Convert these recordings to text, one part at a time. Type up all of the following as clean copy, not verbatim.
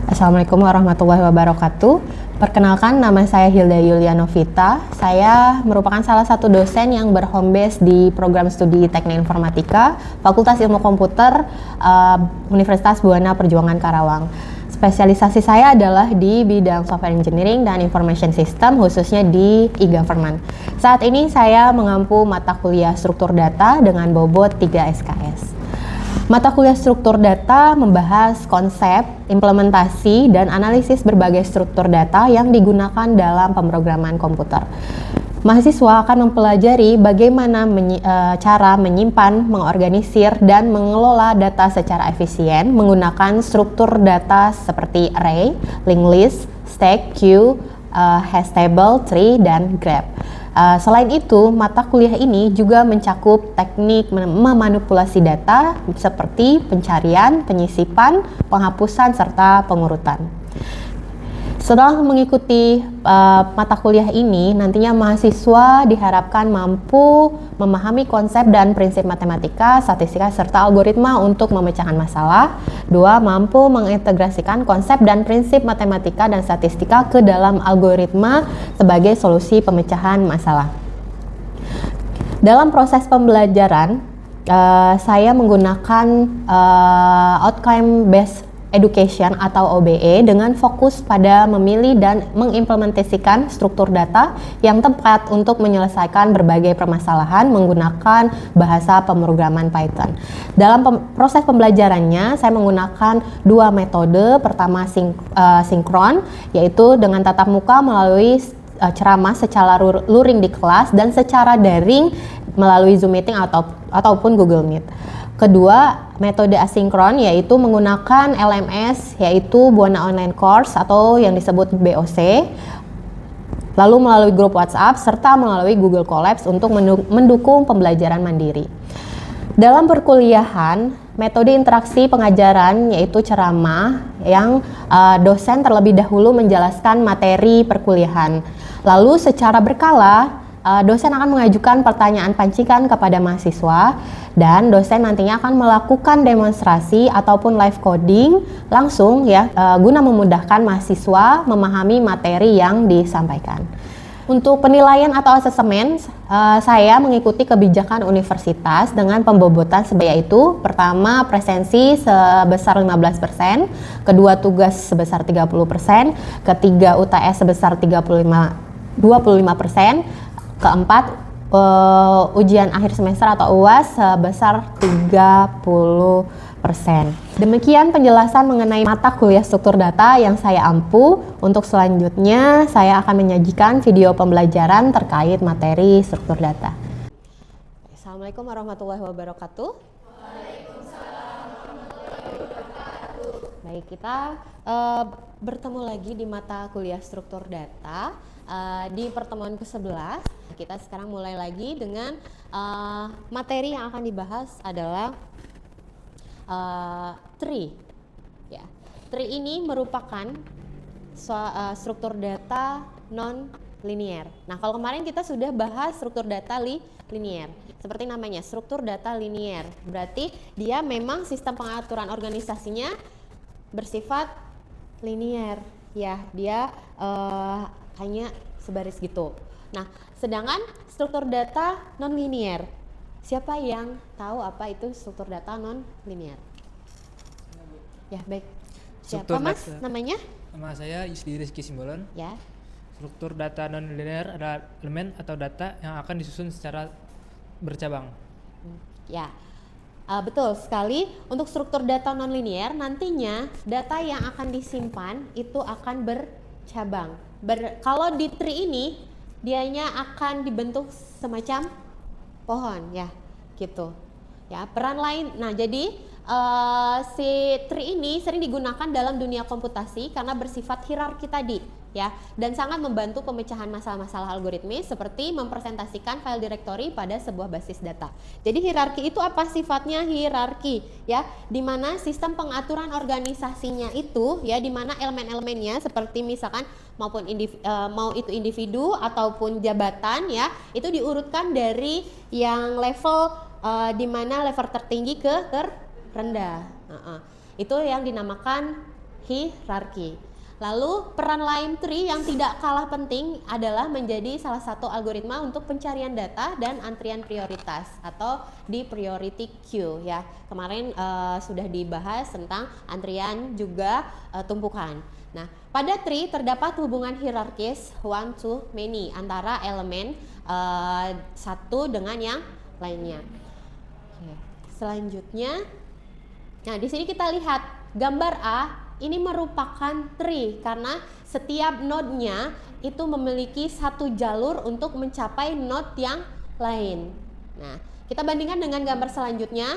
Assalamualaikum warahmatullahi wabarakatuh. Perkenalkan, nama saya Hilda Yulianovita. Saya merupakan salah satu dosen yang berhome base di program studi Teknik Informatika, Fakultas Ilmu Komputer, Universitas Buana Perjuangan Karawang. Spesialisasi saya adalah di bidang Software Engineering dan Information System, khususnya di e-government. Saat ini saya mengampu mata kuliah struktur data dengan bobot 3 SKS. Mata kuliah struktur data membahas konsep, implementasi, dan analisis berbagai struktur data yang digunakan dalam pemrograman komputer. Mahasiswa akan mempelajari bagaimana cara menyimpan, mengorganisir, dan mengelola data secara efisien menggunakan struktur data seperti array, linked list, stack, queue, hash table, tree, dan graph. Selain itu, mata kuliah ini juga mencakup teknik memanipulasi data seperti pencarian, penyisipan, penghapusan, serta pengurutan. Setelah mengikuti mata kuliah ini, nantinya mahasiswa diharapkan mampu memahami konsep dan prinsip matematika, statistika, serta algoritma untuk memecahkan masalah. 2. Mampu mengintegrasikan konsep dan prinsip matematika dan statistika ke dalam algoritma sebagai solusi pemecahan masalah. Dalam proses pembelajaran, saya menggunakan outcome based education atau OBE dengan fokus pada memilih dan mengimplementasikan struktur data yang tepat untuk menyelesaikan berbagai permasalahan menggunakan bahasa pemrograman Python. Dalam proses pembelajarannya, saya menggunakan 2 metode. Pertama sinkron, yaitu dengan tatap muka melalui ceramah secara luring di kelas dan secara daring melalui Zoom Meeting ataupun Google Meet. Kedua, metode asinkron, yaitu menggunakan LMS, yaitu Buana Online Course atau yang disebut BOC, lalu melalui grup WhatsApp serta melalui Google Colabs untuk mendukung pembelajaran mandiri. Dalam perkuliahan, metode interaksi pengajaran yaitu ceramah yang dosen terlebih dahulu menjelaskan materi perkuliahan. Lalu secara berkala, dosen akan mengajukan pertanyaan pancingan kepada mahasiswa dan dosen nantinya akan melakukan demonstrasi ataupun live coding langsung guna memudahkan mahasiswa memahami materi yang disampaikan. Untuk penilaian atau asesmen, saya mengikuti kebijakan universitas dengan pembobotan yaitu pertama presensi sebesar 15%, kedua tugas sebesar 30%, ketiga UTS sebesar 25%, keempat, ujian akhir semester atau UAS sebesar 30%. Demikian penjelasan mengenai mata kuliah struktur data yang saya ampu. Untuk selanjutnya, saya akan menyajikan video pembelajaran terkait materi struktur data. Assalamualaikum warahmatullahi wabarakatuh. Waalaikumsalam warahmatullahi wabarakatuh. Baik, kita bertemu lagi di mata kuliah struktur data. Di pertemuan ke-11 kita sekarang mulai lagi dengan materi yang akan dibahas adalah tree. Ya, tree ini merupakan struktur data non linear. Nah, kalau kemarin kita sudah bahas struktur data linear. Seperti namanya, struktur data linear. Berarti dia memang sistem pengaturan organisasinya bersifat linear. Ya, dia hanya sebaris gitu. Nah, sedangkan struktur data non-linear, siapa yang tahu apa itu struktur data non-linear? Ya, baik. Siapa Mas namanya? Nama saya Yusdi Rizky Simbolon. Ya. Struktur data non-linear adalah elemen atau data yang akan disusun secara bercabang. Ya. Betul sekali. Untuk struktur data non-linear, nantinya data yang akan disimpan itu akan bercabang. Kalau di tree ini dianya akan dibentuk semacam pohon ya, gitu. Ya, peran lain. Nah, jadi si tree ini sering digunakan dalam dunia komputasi karena bersifat hierarki tadi ya, dan sangat membantu pemecahan masalah-masalah algoritmis seperti mempresentasikan file directory pada sebuah basis data. Jadi hierarki itu apa sifatnya? Hierarki ya, di mana sistem pengaturan organisasinya itu ya, di mana elemen-elemennya seperti misalkan maupun mau itu individu ataupun jabatan ya, itu diurutkan dari yang level di mana level tertinggi ke terendah. Itu yang dinamakan hierarki. Lalu peran lime tree yang tidak kalah penting adalah menjadi salah satu algoritma untuk pencarian data dan antrian prioritas atau di priority queue ya. Kemarin sudah dibahas tentang antrian juga tumpukan. Nah, pada tree terdapat hubungan hierarkis one to many antara elemen satu dengan yang lainnya. Oke. Selanjutnya, nah di sini kita lihat gambar A. Ini merupakan tree karena setiap node-nya itu memiliki satu jalur untuk mencapai node yang lain. Nah, kita bandingkan dengan gambar selanjutnya.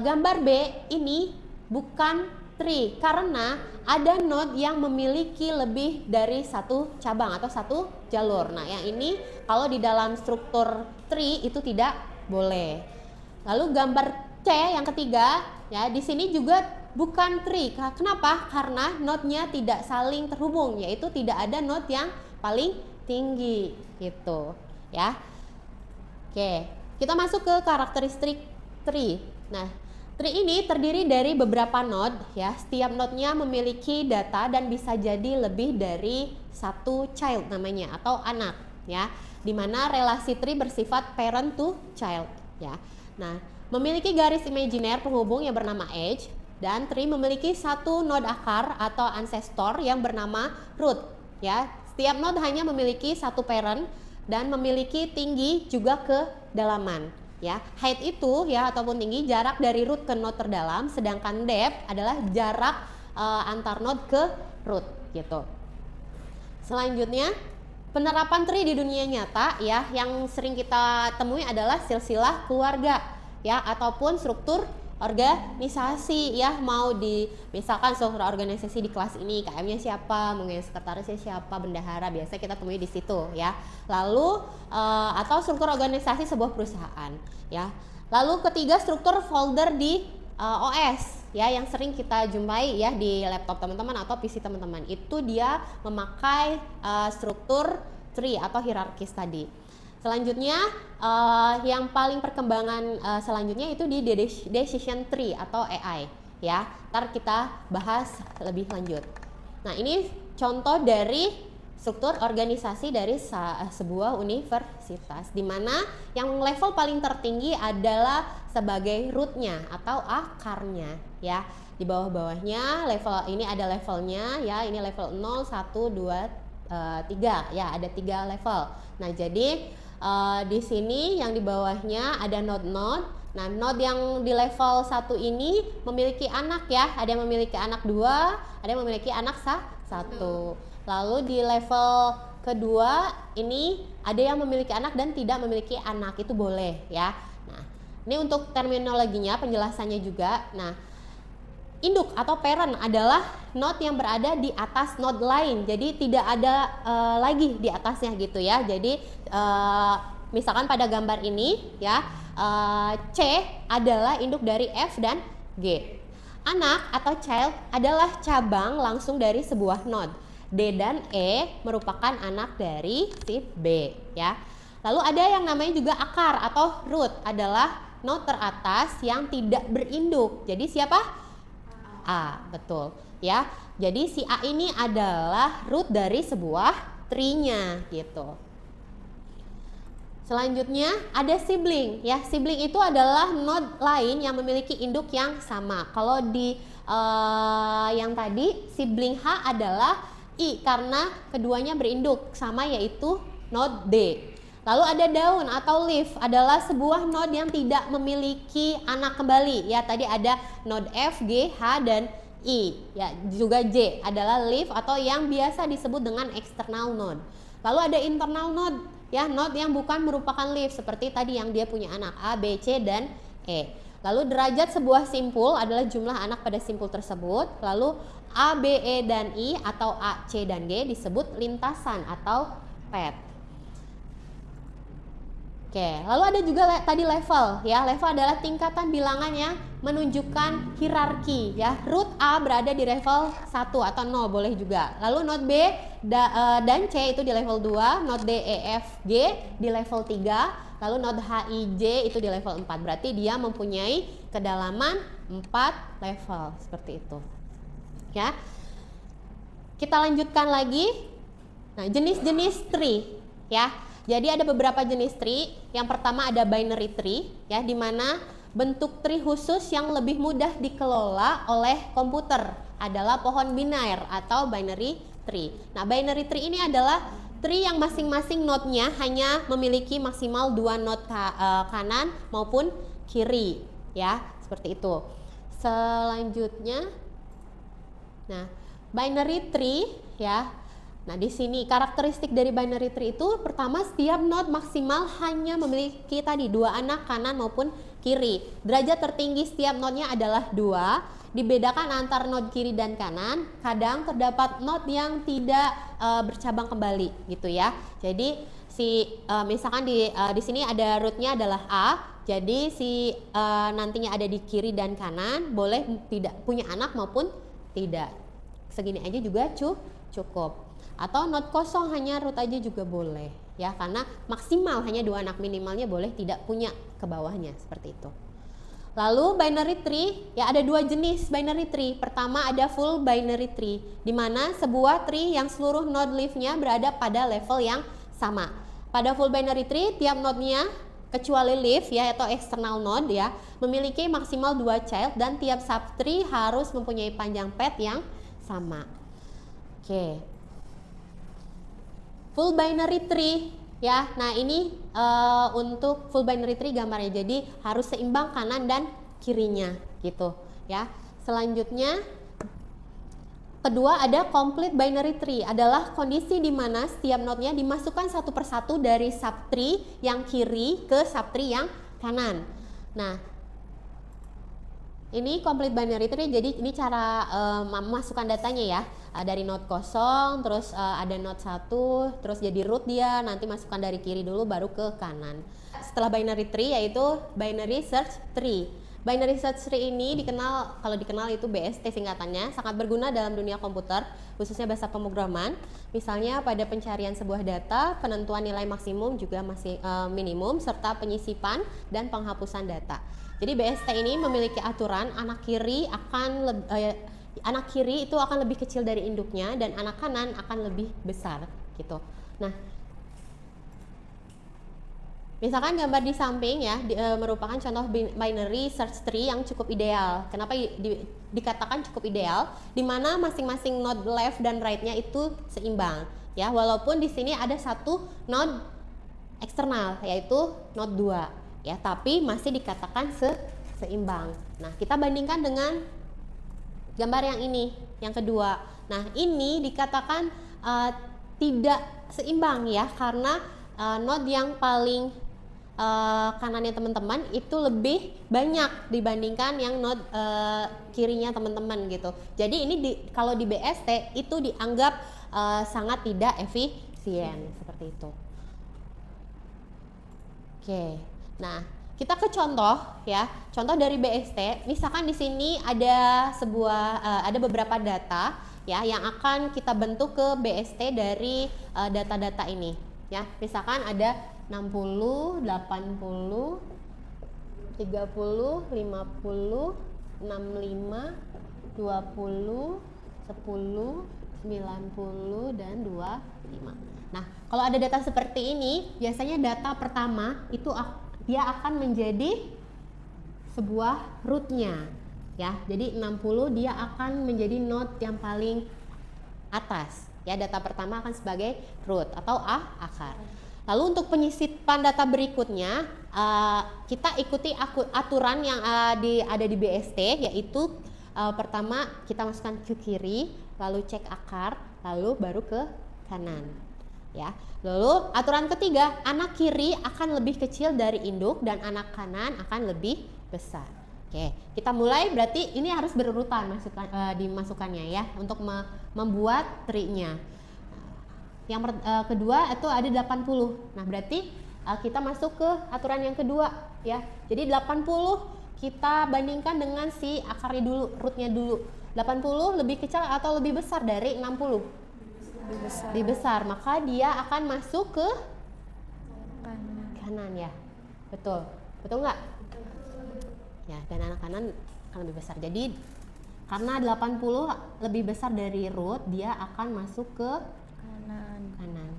Gambar B ini bukan tree karena ada node yang memiliki lebih dari satu cabang atau satu jalur. Nah, yang ini kalau di dalam struktur tree itu tidak boleh. Lalu gambar C yang ketiga, ya di sini juga bukan tree. Kenapa? Karena node-nya tidak saling terhubung, yaitu tidak ada node yang paling tinggi gitu ya. Oke, kita masuk ke karakteristik tree. Nah, tree ini terdiri dari beberapa node ya. Setiap node-nya memiliki data dan bisa jadi lebih dari satu child namanya atau anak ya. Dimana relasi tree bersifat parent to child ya. Nah, memiliki garis imajiner penghubung yang bernama edge. Dan tree memiliki satu node akar atau ancestor yang bernama root ya. Setiap node hanya memiliki satu parent dan memiliki tinggi juga kedalaman ya. Height itu ya ataupun tinggi jarak dari root ke node terdalam, sedangkan depth adalah jarak antar node ke root gitu. Selanjutnya, penerapan tree di dunia nyata ya yang sering kita temui adalah silsilah keluarga ya ataupun struktur organisasi ya, mau di misalkan struktur organisasi di kelas ini KM-nya siapa, mungkin sekretarisnya siapa, bendahara, biasa kita temui di situ ya. Lalu atau struktur organisasi sebuah perusahaan ya. Lalu ketiga, struktur folder di OS ya yang sering kita jumpai ya di laptop teman-teman atau PC teman-teman. Itu dia memakai struktur tree atau hierarkis tadi. Selanjutnya yang paling perkembangan selanjutnya itu di decision tree atau AI ya. Ntar kita bahas lebih lanjut. Nah, ini contoh dari struktur organisasi dari sebuah universitas di mana yang level paling tertinggi adalah sebagai rootnya atau akarnya ya. Di bawah-bawahnya level ini ada levelnya ya. Ini level 0, 1, 2, 3 ya, ada 3 level. Nah, jadi di sini yang di bawahnya ada node-node. Nah, node yang di level 1 ini memiliki anak ya. Ada yang memiliki anak 2, ada yang memiliki anak 1. Lalu di level kedua ini ada yang memiliki anak dan tidak memiliki anak. Itu boleh ya. Nah, ini untuk terminologinya, penjelasannya juga. Nah, induk atau parent adalah node yang berada di atas node lain, jadi tidak ada lagi di atasnya gitu ya. Jadi misalkan pada gambar ini ya, C adalah induk dari F dan G. Anak atau child adalah cabang langsung dari sebuah node. D dan E merupakan anak dari si B ya. Lalu ada yang namanya juga akar atau root, adalah node teratas yang tidak berinduk. Jadi siapa? A, betul ya. Jadi si A ini adalah root dari sebuah tree-nya gitu. Selanjutnya ada sibling ya. Sibling itu adalah node lain yang memiliki induk yang sama. Kalau di yang tadi sibling H adalah I karena keduanya berinduk sama, yaitu node D. Lalu ada daun atau leaf adalah sebuah node yang tidak memiliki anak kembali ya. Tadi ada node F, G, H dan I ya. Juga J adalah leaf atau yang biasa disebut dengan external node. Lalu ada internal node ya, node yang bukan merupakan leaf seperti tadi yang dia punya anak A, B, C dan E. Lalu derajat sebuah simpul adalah jumlah anak pada simpul tersebut. Lalu A, B, E dan I atau A, C dan G disebut lintasan atau path. Oke, lalu ada juga tadi level ya. Level adalah tingkatan bilangan yang menunjukkan hierarki ya. Root A berada di level 1 atau 0 boleh juga. Lalu node B dan C itu di level 2, node D, E, F, G di level 3, Lalu node HIJ itu di level 4. Berarti dia mempunyai kedalaman 4 level seperti itu. Ya. Kita lanjutkan lagi. Nah, jenis-jenis tree ya. Jadi ada beberapa jenis tree. Yang pertama ada binary tree ya, di mana bentuk tree khusus yang lebih mudah dikelola oleh komputer adalah pohon binair atau binary tree. Nah, binary tree ini adalah tree yang masing-masing node-nya hanya memiliki maksimal 2 node kanan maupun kiri ya, seperti itu. Selanjutnya, nah, binary tree ya. Nah, di sini karakteristik dari binary tree itu pertama setiap node maksimal hanya memiliki tadi 2 anak kanan maupun kiri. Derajat tertinggi setiap node-nya adalah 2. Dibedakan antar node kiri dan kanan. Kadang terdapat node yang tidak bercabang kembali gitu ya. Jadi misalkan di sini ada rootnya adalah A. Jadi nantinya ada di kiri dan kanan boleh tidak punya anak maupun tidak. Segini aja juga cukup. Atau node kosong hanya root aja juga boleh ya, karena maksimal hanya 2 anak, minimalnya boleh tidak punya ke bawahnya seperti itu. Lalu binary tree ya, ada 2 jenis binary tree. Pertama ada full binary tree, di mana sebuah tree yang seluruh node leaf-nya berada pada level yang sama. Pada full binary tree tiap node-nya kecuali leaf ya atau external node ya memiliki maksimal 2 child, dan tiap subtree harus mempunyai panjang path yang sama. Oke. Full binary tree ya. Nah, ini untuk full binary tree gambarnya. Jadi harus seimbang kanan dan kirinya gitu ya. Selanjutnya kedua ada complete binary tree, adalah kondisi di mana setiap node-nya dimasukkan satu persatu dari subtree yang kiri ke subtree yang kanan. Nah, ini complete binary tree. Jadi ini cara memasukkan datanya ya, dari node kosong, terus ada node 1, terus jadi root dia, nanti masukkan dari kiri dulu baru ke kanan. Setelah binary tree yaitu binary search tree. Binary search tree ini kalau dikenal itu BST singkatannya, sangat berguna dalam dunia komputer, khususnya bahasa pemrograman. Misalnya pada pencarian sebuah data, penentuan nilai maksimum juga masih minimum, serta penyisipan dan penghapusan data. Jadi BST ini memiliki aturan anak kiri itu akan lebih kecil dari induknya dan anak kanan akan lebih besar gitu. Nah, misalkan gambar di samping ya merupakan contoh binary search tree yang cukup ideal. Kenapa dikatakan cukup ideal? Di mana masing-masing node left dan right-nya itu seimbang ya, walaupun di sini ada satu node eksternal yaitu node 2 ya, tapi masih dikatakan seimbang. Nah, kita bandingkan dengan gambar yang ini, yang kedua. Nah, ini dikatakan tidak seimbang ya, karena node yang paling kanannya teman-teman itu lebih banyak dibandingkan yang node kirinya teman-teman gitu. Jadi ini kalau di BST itu dianggap sangat tidak efisien seperti itu. Oke. Nah, kita ke contoh ya. Contoh dari BST, misalkan di sini ada beberapa data ya yang akan kita bentuk ke BST dari data-data ini ya. Misalkan ada 60, 80, 30, 50, 65, 20, 10, 90 dan 25. Nah, kalau ada data seperti ini, biasanya data pertama itu dia akan menjadi sebuah rootnya ya. Jadi 60 dia akan menjadi node yang paling atas ya. Data pertama akan sebagai root atau akar. Lalu untuk penyisipan data berikutnya kita ikuti aturan yang ada di BST, yaitu pertama kita masukkan ke kiri, lalu cek akar, lalu baru ke kanan ya. Lalu aturan ketiga, anak kiri akan lebih kecil dari induk dan anak kanan akan lebih besar. Oke, kita mulai. Berarti ini harus berurutan dimasukkannya ya untuk membuat tree-nya. Yang kedua itu ada 80. Nah, berarti kita masuk ke aturan yang kedua ya. Jadi 80 kita bandingkan dengan si akarnya dulu, rootnya dulu. 80 lebih kecil atau lebih besar dari 60? Lebih besar. Maka dia akan masuk ke kanan ya. Betul. Betul nggak? Ya, dan anak kanan akan lebih besar. Jadi karena 80 lebih besar dari root, dia akan masuk ke kanan.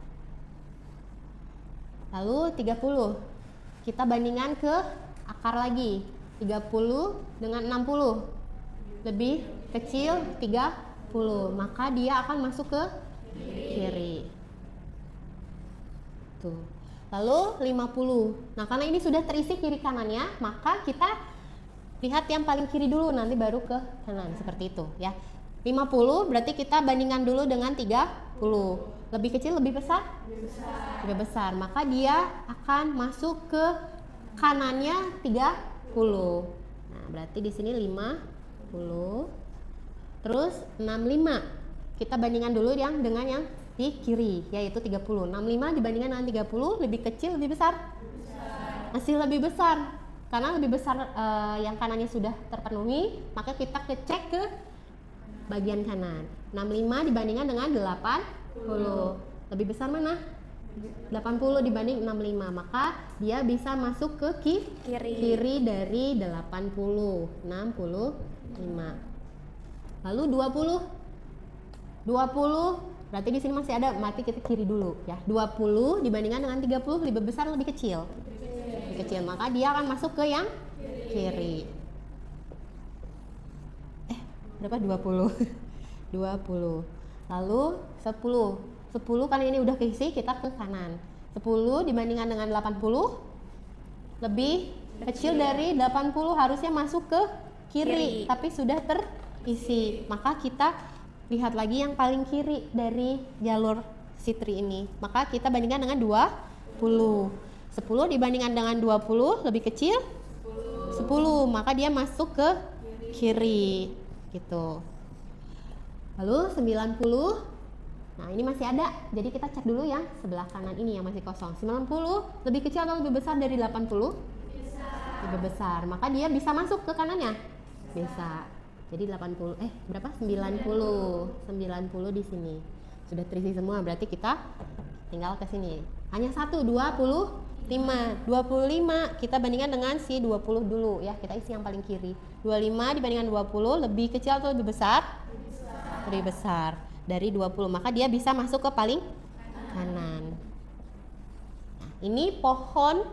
Lalu 30. Kita bandingkan ke akar lagi. 30 dengan 60. Lebih kecil 30. Maka dia akan masuk ke kiri. Tuh. Lalu 50. Nah, karena ini sudah terisi kiri kanannya, maka kita lihat yang paling kiri dulu, nanti baru ke kanan, seperti itu ya. 50 berarti kita bandingkan dulu dengan 30. Lebih kecil, lebih besar? Lebih besar. Maka dia akan masuk ke kanannya 30. Nah, berarti di sini 50. Terus 65. Kita bandingkan dulu yang dengan yang di kiri, yaitu 30. 65 dibandingkan dengan 30, lebih kecil, lebih besar? Masih lebih besar. Karena lebih besar yang kanannya sudah terpenuhi, maka kita cek ke bagian kanan. 65 dibandingkan dengan 80. Lebih besar mana? 80 dibanding 65. Maka dia bisa masuk ke kiri dari 80. 65. Lalu 20. 20 berarti di sini masih ada, mati kita kiri dulu ya. 20 dibandingkan dengan 30, lebih besar, lebih kecil? Lebih kecil, maka dia akan masuk ke yang kiri. Berapa? 20. 20. Lalu 10. 10 kali ini udah keisi, kita ke kanan. 10 dibandingkan dengan 80, lebih kecil dari 80, harusnya masuk ke kiri. Tapi sudah terisi. Maka kita lihat lagi yang paling kiri dari jalur C3 ini. Maka kita bandingkan dengan 20. 10 dibandingkan dengan 20, lebih kecil? 10. Maka dia masuk ke kiri. Gitu. Lalu 90. Nah, ini masih ada. Jadi kita cek dulu yang sebelah kanan ini yang masih kosong. 90 lebih kecil atau lebih besar dari 80? Lebih besar. Maka dia bisa masuk ke kanannya? Bisa. Jadi 80, berapa? 90 di sini. Sudah terisi semua, berarti kita tinggal ke sini. Hanya satu, 25. 25 kita bandingkan dengan si 20 dulu ya. Kita isi yang paling kiri. 25 dibandingkan 20, lebih kecil atau lebih besar? Lebih besar dari 20. Maka dia bisa masuk ke paling kanan. Nah, ini pohon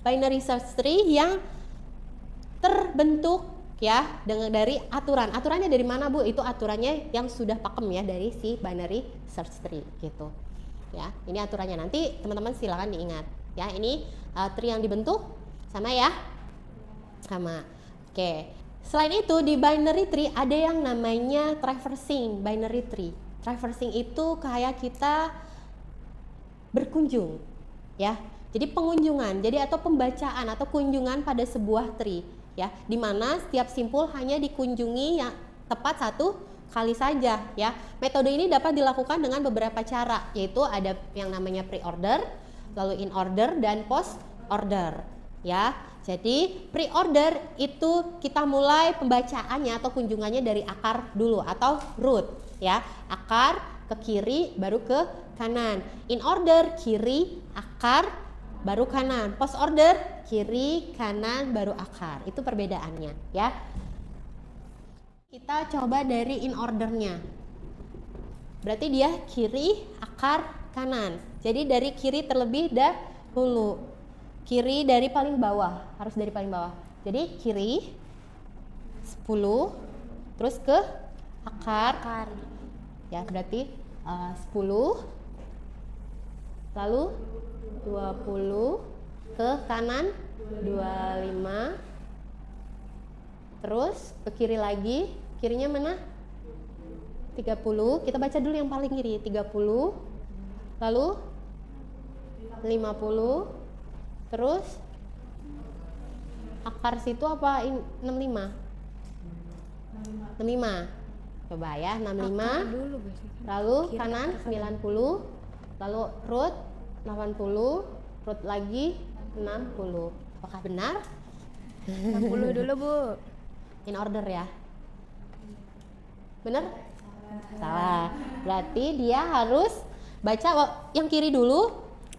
binary search tree yang terbentuk ya dari aturan. Aturannya dari mana, Bu? Itu aturannya yang sudah pakem ya dari si binary search tree gitu. Ya, ini aturannya. Nanti teman-teman silakan diingat. Ya, ini tree yang dibentuk sama ya? Sama. Oke. Selain itu di binary tree ada yang namanya traversing binary tree. Traversing itu kayak kita berkunjung ya. Jadi pengunjungan, jadi atau pembacaan atau kunjungan pada sebuah tree. Ya, di mana setiap simpul hanya dikunjungi yang tepat satu kali saja ya. Metode ini dapat dilakukan dengan beberapa cara, yaitu ada yang namanya pre-order, lalu in order dan post order ya. Jadi pre-order itu kita mulai pembacaannya atau kunjungannya dari akar dulu atau root ya. Akar ke kiri baru ke kanan. In order kiri, akar baru kanan. Post order kiri, kanan, baru akar. Itu perbedaannya ya. Kita coba dari in ordernya. Berarti dia kiri, akar, kanan. Jadi dari kiri terlebih dahulu. Kiri dari paling bawah, harus dari paling bawah. Jadi kiri 10, terus ke akar. Ya, berarti 10. Lalu 20 ke kanan 25, terus ke kiri lagi, kirinya mana? 30. Kita baca dulu yang paling kiri, 30, lalu 50, terus akar situ apa? 65. 65. Coba ya, 65. Lalu kanan 90, lalu root 80, root lagi 60. Apakah benar? 60 dulu, Bu. In order ya. Benar? Salah. Berarti dia harus baca yang kiri dulu,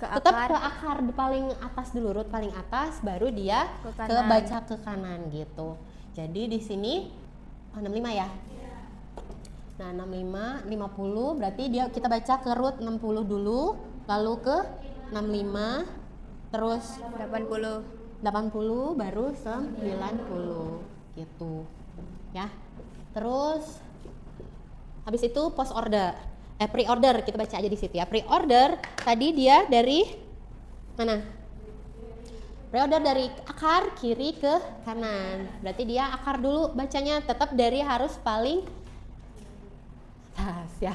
tetap ke akar paling atas dulu, root paling atas, baru dia Ke ke kanan. baca ke kanan gitu. Jadi di sini 65 ya. Nah, 65, 50 berarti kita baca ke root 60 dulu, lalu ke 65, terus 80. 80 baru 90 gitu. Ya. Terus habis itu post order. Pre-order kita baca aja di situ ya. Pre-order tadi dia dari mana? Pre-order dari akar kiri ke kanan. Berarti dia akar dulu bacanya, tetap dari harus paling atas ya.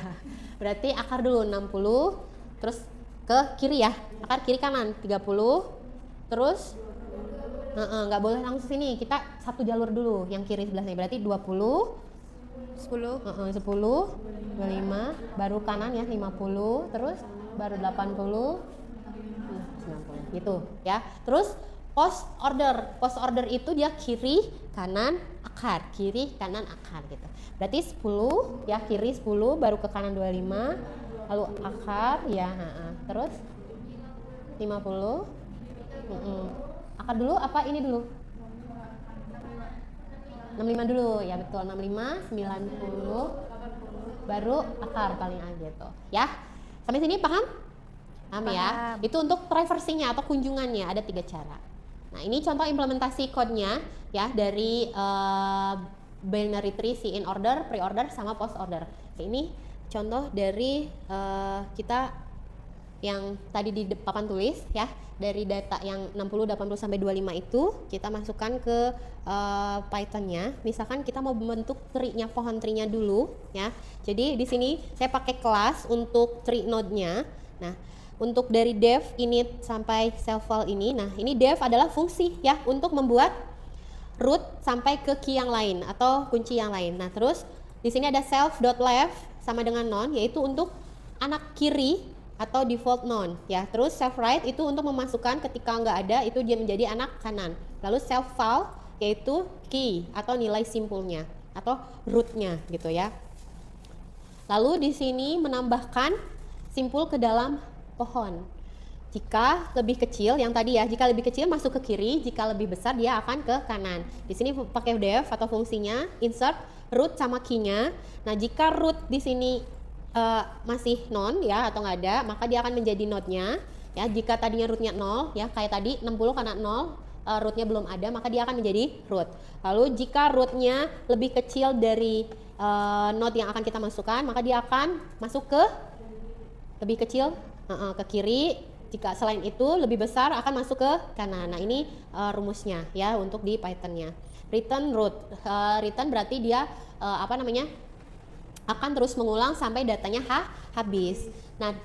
Berarti akar dulu 60, terus ke kiri ya. Akar kiri kanan 30. Terus nggak boleh langsung sini. Kita satu jalur dulu yang kiri sebelah sini. Berarti 20 10. 10, 25, baru kanan ya 50, terus baru 80, 90 gitu ya. Terus post order itu dia kiri kanan akar, kiri kanan akar gitu. Berarti 10 ya, kiri 10 baru ke kanan 25, lalu akar ya, terus 50. Akar dulu apa ini dulu? 65 dulu ya, betul. 65, 90 baru akar paling gitu ya. Sampai sini paham? Paham ya? Paham. Itu untuk traversingnya atau kunjungannya ada 3 cara. Nah, ini contoh implementasi code-nya ya dari binary tree, see in order, pre-order sama post order. Ini contoh dari kita yang tadi di papan tulis ya, dari data yang 60, 80 sampai 25 itu kita masukkan ke Python-nya. Misalkan kita mau membentuk tree-nya, pohon tree-nya dulu ya. Jadi di sini saya pakai kelas untuk tree node-nya. Nah, untuk dari dev init sampai self file ini, nah ini dev adalah fungsi ya untuk membuat root sampai ke key yang lain atau kunci yang lain. Nah, terus di sini ada self.left sama dengan none, yaitu untuk anak kiri atau default none ya. Terus self right itu untuk memasukkan ketika nggak ada itu dia menjadi anak kanan. Lalu self file yaitu key atau nilai simpulnya atau rootnya gitu ya. Lalu di sini menambahkan simpul ke dalam pohon. Jika lebih kecil yang tadi ya, jika lebih kecil masuk ke kiri, jika lebih besar dia akan ke kanan. Di sini pakai dev atau fungsinya insert root sama key-nya. Nah, jika root di sini masih none ya atau nggak ada, maka dia akan menjadi node-nya ya. Jika tadinya rootnya 0 ya, kayak tadi 60 karena 0 rootnya belum ada, maka dia akan menjadi root. Lalu jika rootnya lebih kecil dari node yang akan kita masukkan, maka dia akan masuk ke lebih kecil ke kiri. Jika selain itu lebih besar akan masuk ke kanan. Nah, ini rumusnya ya untuk di Python-nya. Return root, return berarti dia akan terus mengulang sampai datanya habis. Nah,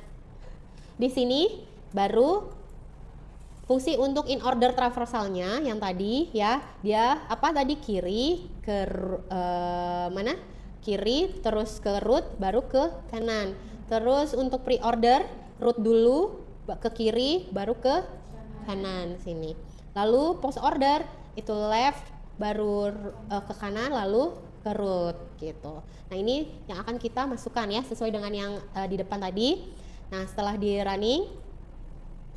di sini baru fungsi untuk in order traversalnya yang tadi ya, dia kiri ke mana? Kiri terus ke root baru ke kanan. Terus untuk pre-order root dulu ke kiri baru ke kanan sini. Lalu post order itu left baru ke kanan lalu ke root gitu. Nah, ini yang akan kita masukkan ya sesuai dengan yang di depan tadi. Nah, setelah di running,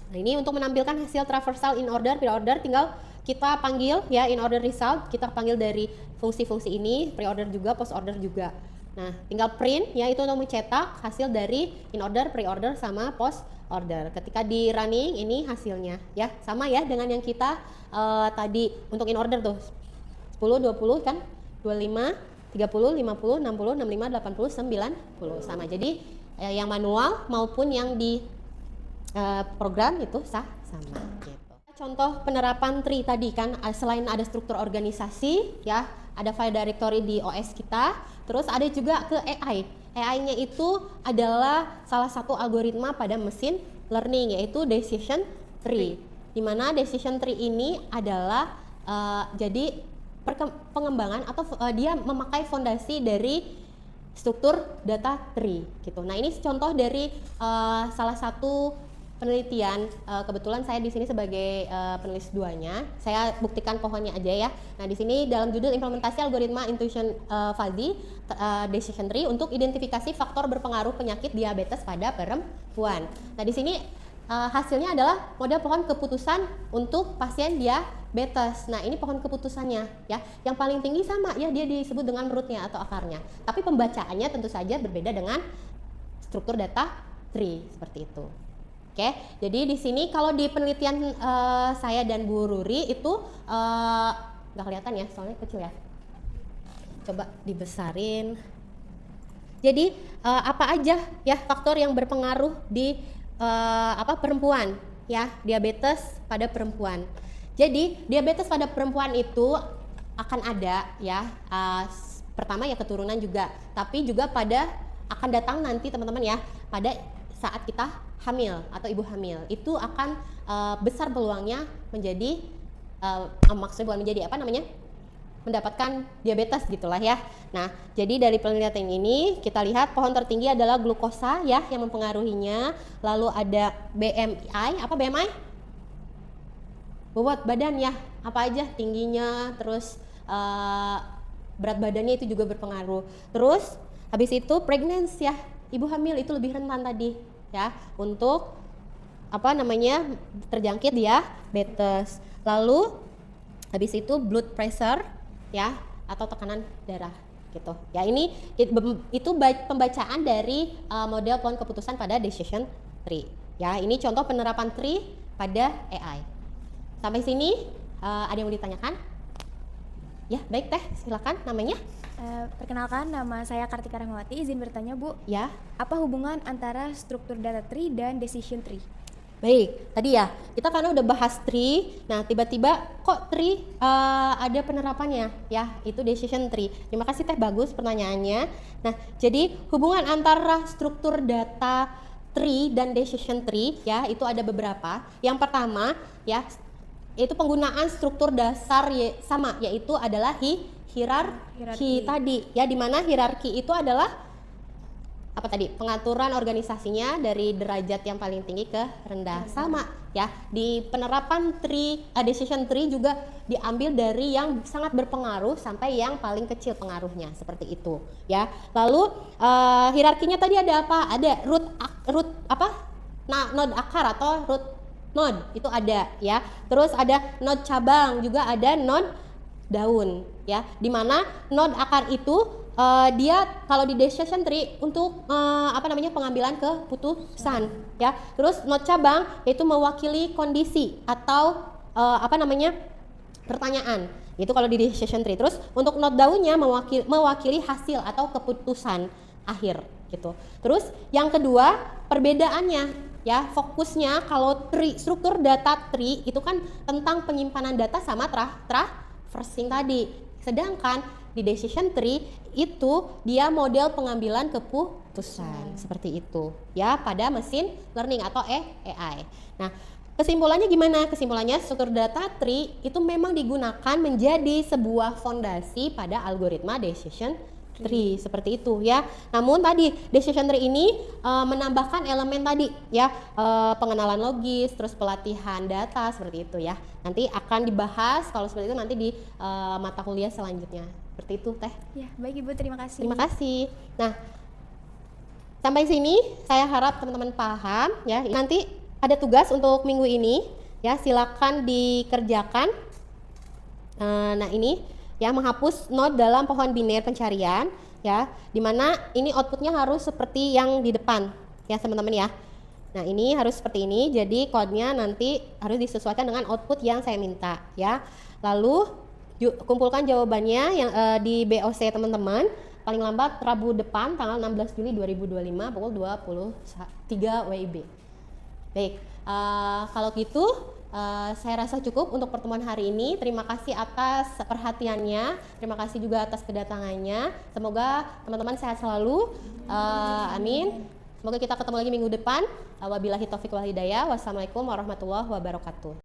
nah ini untuk menampilkan hasil traversal in order, pre-order tinggal kita panggil ya in order result, kita panggil dari fungsi-fungsi ini, pre-order juga, post order juga. Nah, tinggal print ya, itu untuk mencetak hasil dari in order, pre-order sama post order. Ketika di running ini hasilnya ya sama ya dengan yang kita tadi untuk in order tuh 10, 20 kan, 25, 30, 50, 60, 65, 80, 90 sama. Jadi yang manual maupun yang di program itu sama gitu. Contoh penerapan tree tadi kan, selain ada struktur organisasi ya, ada file directory di OS kita, terus ada juga ke AI. AI-nya itu adalah salah satu algoritma pada mesin learning, yaitu decision tree. Di mana decision tree ini adalah jadi pengembangan atau dia memakai fondasi dari struktur data tree gitu. Nah, ini contoh dari salah satu penelitian, kebetulan saya di sini sebagai penulis duanya, saya buktikan pohonnya aja ya. Nah, di sini dalam judul implementasi algoritma intuition fuzzy decision tree untuk identifikasi faktor berpengaruh penyakit diabetes pada perempuan. Nah, di sini hasilnya adalah model pohon keputusan untuk pasien diabetes. Nah, ini pohon keputusannya ya. Yang paling tinggi sama ya, dia disebut dengan rootnya atau akarnya. Tapi pembacaannya tentu saja berbeda dengan struktur data tree seperti itu. Oke, jadi di sini kalau di penelitian saya dan Bu Ruri itu nggak kelihatan ya, soalnya kecil ya. Coba dibesarin. Jadi apa aja ya faktor yang berpengaruh di perempuan ya, diabetes pada perempuan. Jadi diabetes pada perempuan itu akan ada ya, pertama ya keturunan juga, tapi juga pada akan datang nanti teman-teman ya, pada saat kita hamil atau ibu hamil itu akan besar peluangnya menjadi maksudnya bukan menjadi mendapatkan diabetes gitulah ya. Nah, jadi dari penelitian ini kita lihat pohon tertinggi adalah glukosa ya yang mempengaruhinya. Lalu ada BMI, apa BMI? Bobot badan ya, apa aja tingginya, terus berat badannya itu juga berpengaruh. Terus habis itu pregnancy ya, ibu hamil itu lebih rentan tadi ya untuk terjangkit diabetes. Lalu habis itu blood pressure ya atau tekanan darah gitu ya. Ini itu pembacaan dari model pohon keputusan pada decision tree ya. Ini contoh penerapan tree pada AI. Sampai sini ada yang mau ditanyakan? Ya baik Teh, silakan namanya. Perkenalkan, nama saya Kartika Rahmawati, izin bertanya Bu, Ya, apa hubungan antara struktur data tree dan decision tree? baik, tadi ya kita karena udah bahas tree, nah tiba-tiba kok tree ada penerapannya ya, itu decision tree. Terima kasih Teh, bagus pertanyaannya. Nah, jadi hubungan antara struktur data tree dan decision tree ya itu ada beberapa. Yang pertama ya itu penggunaan struktur dasar sama, yaitu adalah hierarki tadi ya, dimana hierarki itu adalah pengaturan organisasinya dari derajat yang paling tinggi ke rendah. Sama ya, di penerapan tree, decision tree juga diambil dari yang sangat berpengaruh sampai yang paling kecil pengaruhnya, seperti itu ya. Lalu hierarkinya tadi ada apa? Ada node akar atau root node itu ada ya. Terus ada node cabang, juga ada node daun ya, dimana node akar itu dia kalau di decision tree untuk pengambilan keputusan ya. Terus node cabang yaitu mewakili kondisi atau pertanyaan, itu kalau di decision tree. Terus untuk node daunnya mewakili hasil atau keputusan akhir gitu. Terus yang kedua perbedaannya ya, fokusnya kalau struktur data tree itu kan tentang penyimpanan data sama traversing tadi, sedangkan di decision tree itu dia model pengambilan keputusan seperti itu ya pada mesin learning atau AI. Nah, kesimpulannya gimana? Kesimpulannya struktur data tree itu memang digunakan menjadi sebuah fondasi pada algoritma decision tree seperti itu ya. Namun tadi decision tree ini menambahkan elemen tadi ya, pengenalan logis, terus pelatihan data seperti itu ya. Nanti akan dibahas kalau seperti itu nanti di mata kuliah selanjutnya. Seperti itu Teh. Ya, baik Ibu, terima kasih. Terima kasih. Nah, sampai sini saya harap teman-teman paham ya. Nanti ada tugas untuk minggu ini ya, silakan dikerjakan. Nah, ini ya, menghapus node dalam pohon biner pencarian ya, dimana ini outputnya harus seperti yang di depan ya teman-teman ya. Nah, ini harus seperti ini, jadi kodenya nanti harus disesuaikan dengan output yang saya minta ya. Lalu kumpulkan jawabannya yang di BOC teman-teman paling lambat Rabu depan tanggal 16 Juli 2025 pukul 23 WIB. Baik, kalau gitu saya rasa cukup untuk pertemuan hari ini. Terima kasih atas perhatiannya, terima kasih juga atas kedatangannya. Semoga teman-teman sehat selalu, amin. Semoga kita ketemu lagi minggu depan. Wabillahi taufiq wal hidayah. Wassalamualaikum warahmatullahi wabarakatuh.